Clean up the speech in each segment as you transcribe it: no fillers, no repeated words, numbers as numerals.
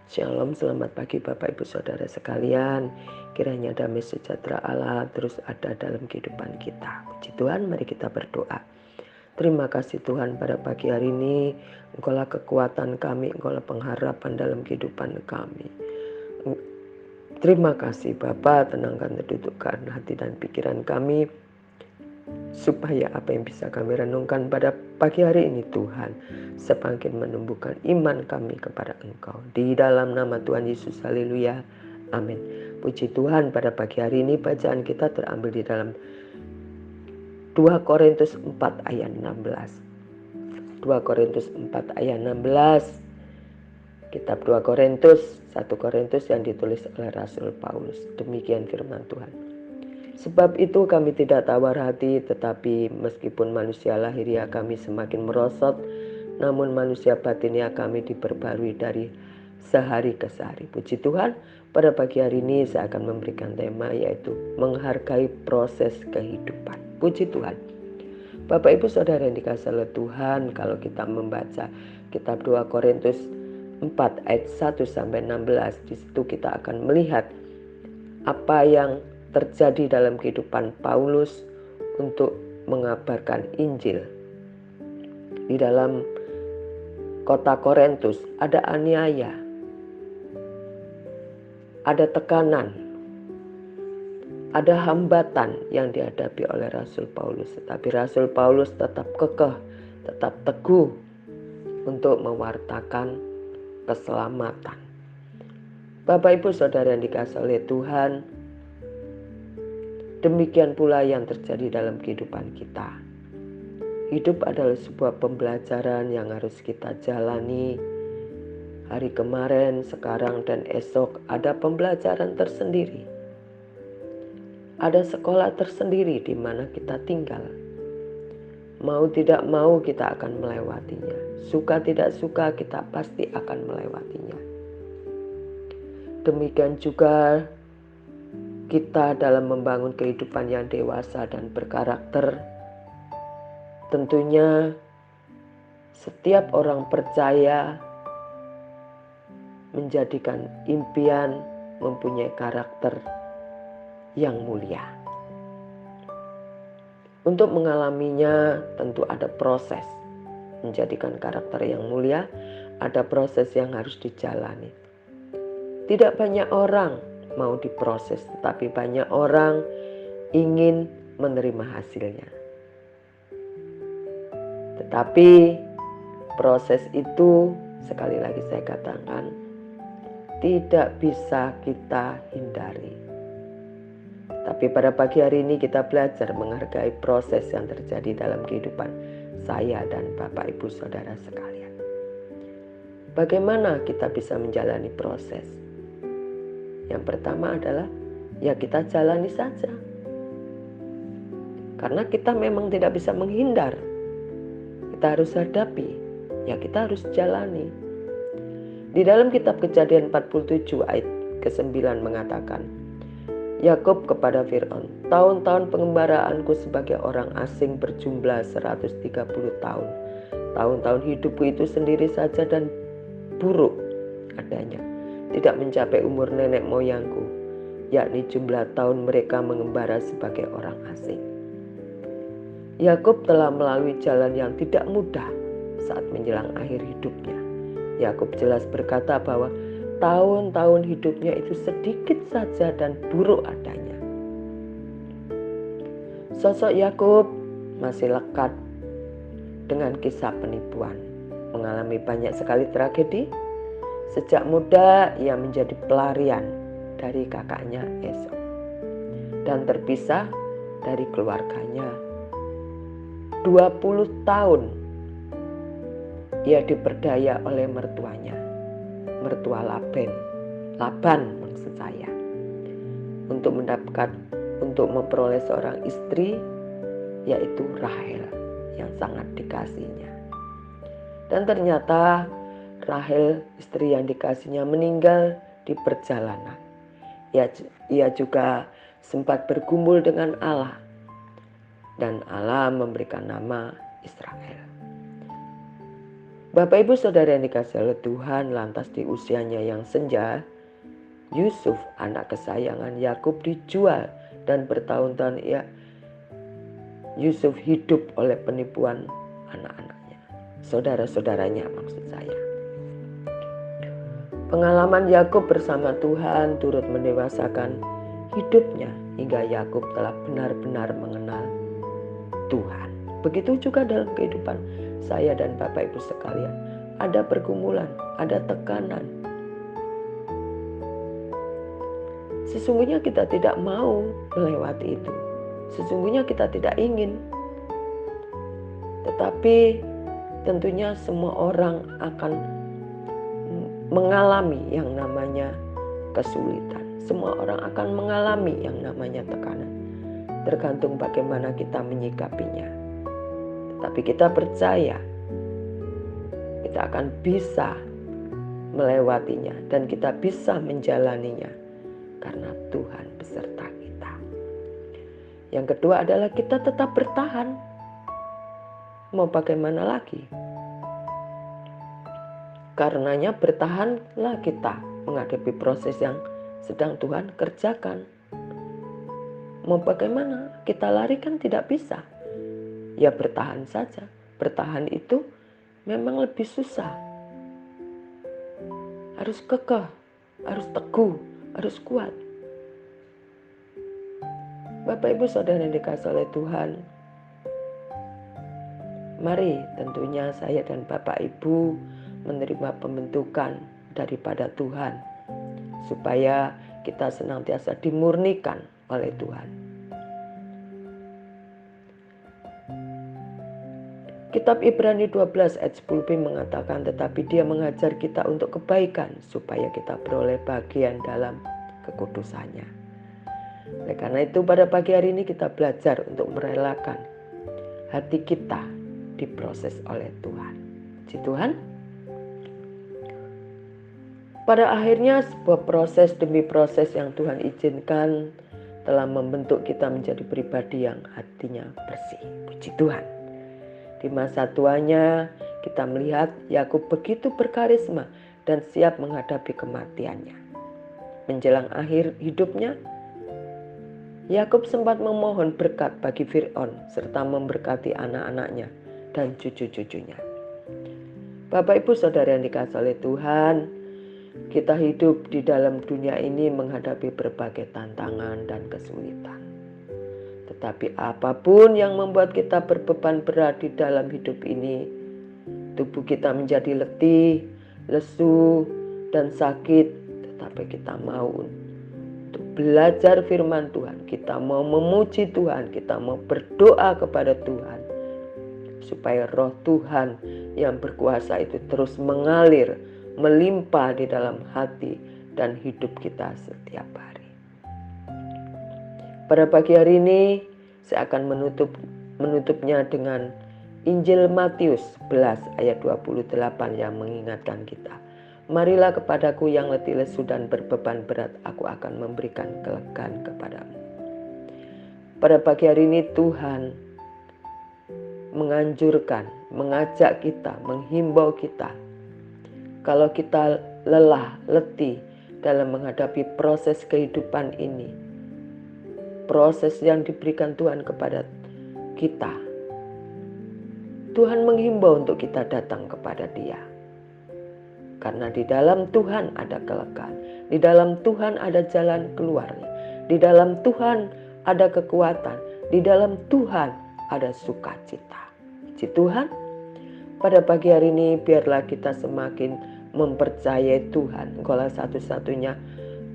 Shalom, selamat pagi Bapak Ibu Saudara sekalian. Kiranya damai sejahtera Allah terus ada dalam kehidupan kita. Puji Tuhan, mari kita berdoa. Terima kasih Tuhan, pada pagi hari ini Engkaulah kekuatan kami, Engkaulah pengharapan dalam kehidupan kami. Terima kasih Bapa, tenangkan, terdudukkan hati dan pikiran kami, supaya apa yang bisa kami renungkan pada pagi hari ini Tuhan semakin menumbuhkan iman kami kepada Engkau. Di dalam nama Tuhan Yesus, haleluya, amin. Puji Tuhan, pada pagi hari ini bacaan kita terambil di dalam 2 Korintus 4 ayat 16. 2 Korintus 4 ayat 16. Kitab 2 Korintus, 1 Korintus yang ditulis oleh Rasul Paulus. Demikian firman Tuhan. Sebab itu kami tidak tawar hati, tetapi meskipun manusia lahiriah kami semakin merosot, namun manusia batiniah kami diperbarui dari sehari ke sehari. Puji Tuhan, pada pagi hari ini saya akan memberikan tema, yaitu menghargai proses kehidupan. Puji Tuhan. Bapak Ibu Saudara yang dikasihi oleh Tuhan, kalau kita membaca kitab 2 Korintus 4 ayat 1 sampai 16, di situ kita akan melihat apa yang terjadi dalam kehidupan Paulus untuk mengabarkan Injil. Di dalam kota Korintus ada aniaya, ada tekanan, ada hambatan yang dihadapi oleh Rasul Paulus. Tetapi Rasul Paulus tetap kekeh, tetap teguh untuk mewartakan keselamatan. Bapak Ibu Saudara yang dikasihi oleh Tuhan, demikian pula yang terjadi dalam kehidupan kita. Hidup adalah sebuah pembelajaran yang harus kita jalani. Hari kemarin, sekarang, dan esok ada pembelajaran tersendiri. Ada sekolah tersendiri di mana kita tinggal. Mau tidak mau kita akan melewatinya. Suka tidak suka kita pasti akan melewatinya. Demikian juga kita dalam membangun kehidupan yang dewasa dan berkarakter. Tentunya setiap orang percaya menjadikan impian mempunyai karakter yang mulia. Untuk mengalaminya tentu ada proses. Menjadikan karakter yang mulia, ada proses yang harus dijalani. Tidak banyak orang mau diproses, tetapi banyak orang ingin menerima hasilnya. Tetapi proses itu, sekali lagi saya katakan, tidak bisa kita hindari. Tapi pada pagi hari ini kita belajar menghargai proses yang terjadi dalam kehidupan saya dan Bapak Ibu Saudara sekalian. Bagaimana kita bisa menjalani proses? Yang pertama adalah ya kita jalani saja. Karena kita memang tidak bisa menghindar. Kita harus hadapi, ya kita harus jalani. Di dalam kitab Kejadian 47 ayat ke-9 mengatakan, Yakub kepada Fir'aun, tahun-tahun pengembaraanku sebagai orang asing berjumlah 130 tahun. Tahun-tahun hidupku itu sendiri saja dan buruk adanya. Tidak mencapai umur nenek moyangku, yakni jumlah tahun mereka mengembara sebagai orang asing. Yakub telah melalui jalan yang tidak mudah saat menjelang akhir hidupnya. Yakub jelas berkata bahwa tahun-tahun hidupnya itu sedikit saja dan buruk adanya. Sosok Yakub masih lekat dengan kisah penipuan, mengalami banyak sekali tragedi. Sejak muda ia menjadi pelarian dari kakaknya Esau dan terpisah dari keluarganya. 20 tahun ia diperdaya oleh mertuanya, mertua Laban maksud saya, untuk memperoleh seorang istri, yaitu Rahel yang sangat dikasihinya. Dan ternyata Rahel, istri yang dikasihnya, meninggal di perjalanan. Ia juga sempat bergumul dengan Allah, dan Allah memberikan nama Israel. Bapak Ibu Saudara yang dikasihi oleh Tuhan, lantas di usianya yang senja, Yusuf anak kesayangan Yakub dijual dan bertahun-tahun Yusuf hidup oleh penipuan anak-anaknya, saudara-saudaranya maksud saya. Pengalaman Yakub bersama Tuhan turut mendewasakan hidupnya hingga Yakub telah benar-benar mengenal Tuhan. Begitu juga dalam kehidupan saya dan Bapak Ibu sekalian. Ada pergumulan, ada tekanan. Sesungguhnya kita tidak mau melewati itu. Sesungguhnya kita tidak ingin. Tetapi tentunya semua orang akan mengalami yang namanya kesulitan. Semua orang akan mengalami yang namanya tekanan. Tergantung bagaimana kita menyikapinya. Tetapi kita percaya kita akan bisa melewatinya dan kita bisa menjalaninya karena Tuhan beserta kita. Yang kedua adalah kita tetap bertahan. Mau bagaimana lagi? Karenanya bertahanlah kita menghadapi proses yang sedang Tuhan kerjakan. Mau bagaimana? Kita lari kan tidak bisa. Ya bertahan saja. Bertahan itu memang lebih susah. Harus kekeh, harus teguh, harus kuat. Bapak Ibu Saudara yang dikasihi oleh Tuhan, mari tentunya saya dan Bapak Ibu menerima pembentukan daripada Tuhan supaya kita senantiasa dimurnikan oleh Tuhan. Kitab Ibrani 12 ayat 10b mengatakan, tetapi Dia mengajar kita untuk kebaikan supaya kita beroleh bagian dalam kekudusannya. Oleh karena itu pada pagi hari ini kita belajar untuk merelakan hati kita diproses oleh Tuhan. Puji Tuhan. Pada akhirnya sebuah proses demi proses yang Tuhan izinkan telah membentuk kita menjadi pribadi yang hatinya bersih. Puji Tuhan. Di masa tuanya kita melihat Yakub begitu berkarisma dan siap menghadapi kematiannya. Menjelang akhir hidupnya, Yakub sempat memohon berkat bagi Fir'aun serta memberkati anak-anaknya dan cucu-cucunya. Bapak Ibu Saudara yang dikasihi oleh Tuhan, kita hidup di dalam dunia ini menghadapi berbagai tantangan dan kesulitan. Tetapi apapun yang membuat kita berbeban berat di dalam hidup ini, tubuh kita menjadi letih, lesu, dan sakit, tetapi kita mau untuk belajar firman Tuhan, kita mau memuji Tuhan, kita mau berdoa kepada Tuhan, supaya roh Tuhan yang berkuasa itu terus mengalir, melimpah di dalam hati dan hidup kita setiap hari. Pada pagi hari ini saya akan menutupnya dengan Injil Matius 11 ayat 28 yang mengingatkan kita. Marilah kepadaku yang letih lesu dan berbeban berat, aku akan memberikan kelegaan kepadamu. Pada pagi hari ini Tuhan menganjurkan, mengajak kita, menghimbau kita. Kalau kita lelah, letih dalam menghadapi proses kehidupan ini, proses yang diberikan Tuhan kepada kita, Tuhan menghimbau untuk kita datang kepada Dia. Karena di dalam Tuhan ada kelegaan, di dalam Tuhan ada jalan keluarnya, di dalam Tuhan ada kekuatan, di dalam Tuhan ada sukacita. Puji Tuhan, pada pagi hari ini biarlah kita semakin mempercayai Tuhan. Engkaulah satu-satunya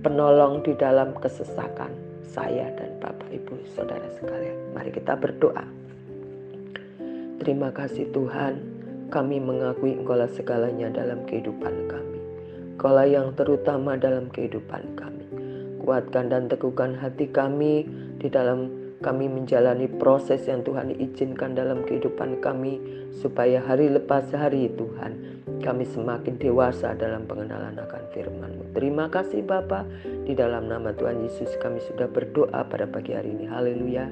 penolong di dalam kesesakan saya dan Bapak Ibu Saudara sekalian. Mari kita berdoa. Terima kasih Tuhan, kami mengakui Engkaulah segalanya dalam kehidupan kami. Engkaulah yang terutama dalam kehidupan kami. Kuatkan dan teguhkan hati kami di dalam kami menjalani proses yang Tuhan izinkan dalam kehidupan kami, supaya hari lepas hari Tuhan kami semakin dewasa dalam pengenalan akan firman-Mu. Terima kasih Bapa, di dalam nama Tuhan Yesus kami sudah berdoa pada pagi hari ini. Haleluya,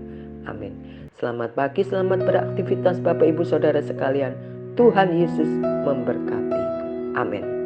amin. Selamat pagi, selamat beraktivitas Bapak Ibu Saudara sekalian. Tuhan Yesus memberkati. Amin.